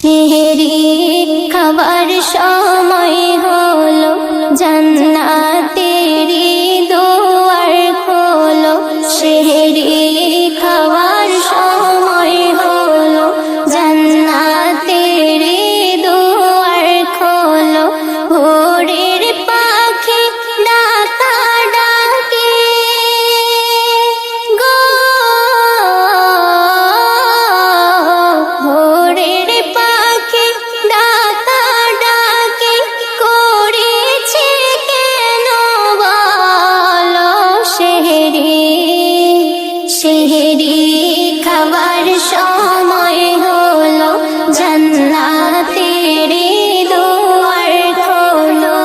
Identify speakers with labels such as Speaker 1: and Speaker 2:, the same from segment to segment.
Speaker 1: সেহরি খাবার সময় হলো, জান্নাতেরি দুয়ার খোলো। সেহরি খাবার সময় হলো, জান্নাতেরি দুয়ার খোলো। ভোরের পাখি ডাকা ডাকে গো, ভোরের পাখি ডাকা ডাকে করেছে কেন বলো। সেহরি সেহরি খাবার সময় হলো, জান্নাতেরি দুয়ার খোলো।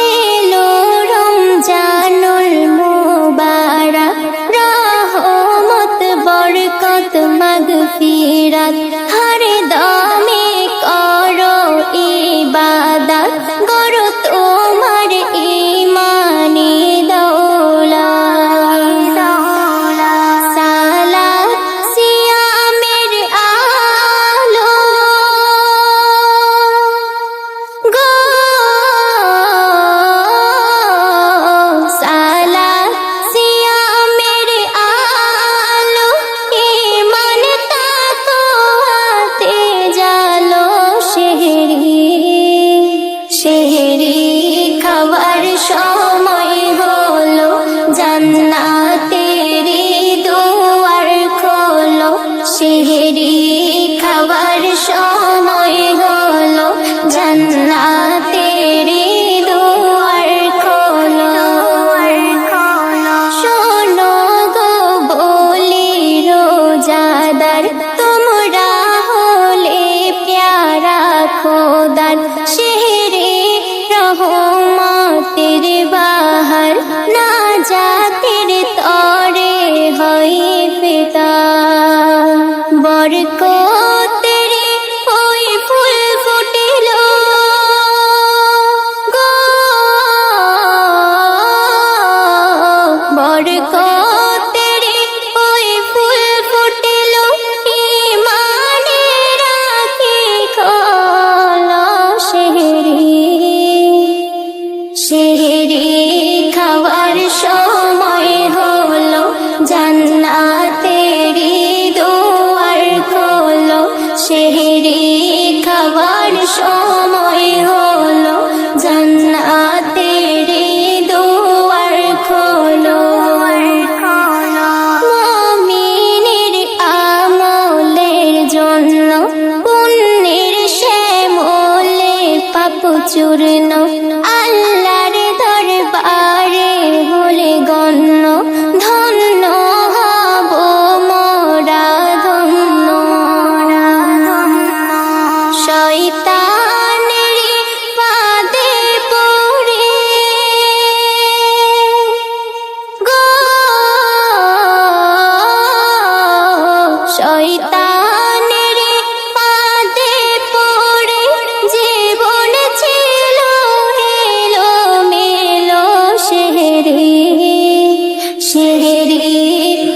Speaker 1: এলো রমজানুল মুবারক, রহমত বরকত মাগফিরাত। হর দমে করো ইবাদত, গড়ো তোমার ঈমানি দৌলত। সালাত সিয়ামের আলো গো, সালাত সিয়ামের আলো। ঈমান তাকওয়াতে জালো। সেহরি সেহরি খাবার সময় হলো, জান্নাতেরি দুয়ার খোলো। সেহরি খাবার সময় হলো, জান্নাতেরি দুয়ার খোলো। শোনো গো বলি রোজাদার, তোমরা হলে প্যারা খোদার। সেহরি রহমতের বাহার, নাজাতের তরে হয় পিতা। বরকতেরি ওই ফুল ফুটিল গো, বরকতেরি ওই ফুল ফুটিল। ঈমানের আঁখি খোলো। সেহরি সেহরি খাবার সময় হলো, জান্নাতেরি দুয়ার খোলো। সেহরি খাবার সময় হলো, জান্নাতেরি দুয়ার খোলো। মুমিনের আমলের জন্য পুণ্যের শ্যামলে পাপ চূর্ণ। আল্লাহর দরবারে হলে গণ্য, ধন্য হব মোরা ধন্য। শয়তানেরই ফাঁদে পড়ে গো, শয়তানেরই ফাঁদে পড়ে জীবন ছিল এলোমেলো। সেহরি সেহরি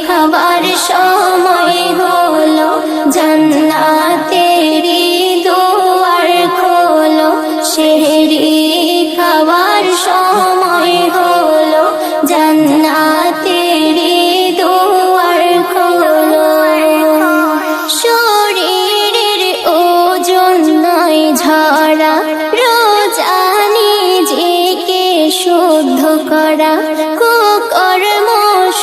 Speaker 1: খাবার সময় হলো, জান্নাতেরি দুয়ার খোলো। সেহরি খাবার সময় হলো, জান্নাতেরি দুয়ার খোলো। শরীরের ওজন নয় ঝরা, রোজা নিজেকে শুদ্ধ করা। কুকর্ম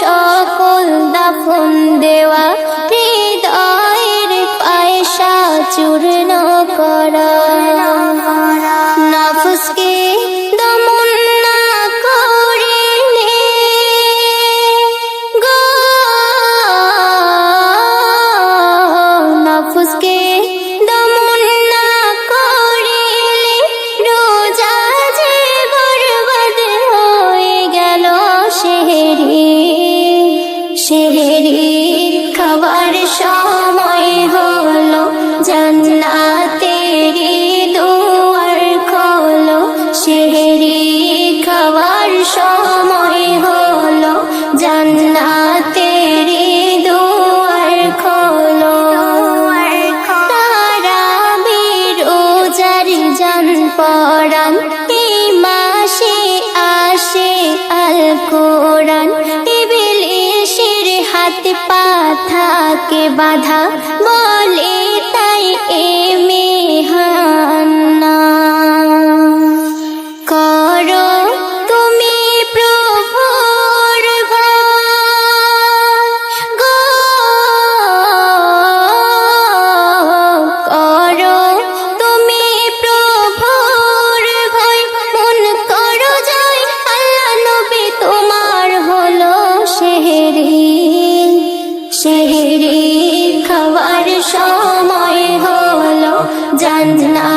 Speaker 1: সকল দাফন দেওয়া, হৃদয়ের পয়সা চূর্ণ করা। নফসকে দমন না করিলে গো, নফসকে দমন না করিলে রোজা যে বরবাদ হয়ে গেল। সেহরি সেহরি খাবার সময় হলো, জান্নাত পরাণ এই মাসে আসে আল কোরআন ইবলিসের হাত পা থাকে বাধা বলে তাই এ মেহান্না করো তুমি প্রভুর ভয় গো করো তুমি প্রভুর ভয় মন করো জয় আল্লাহ নবী তোমার হলো সেহরি খাওয়ার সময় হলো জান্নাত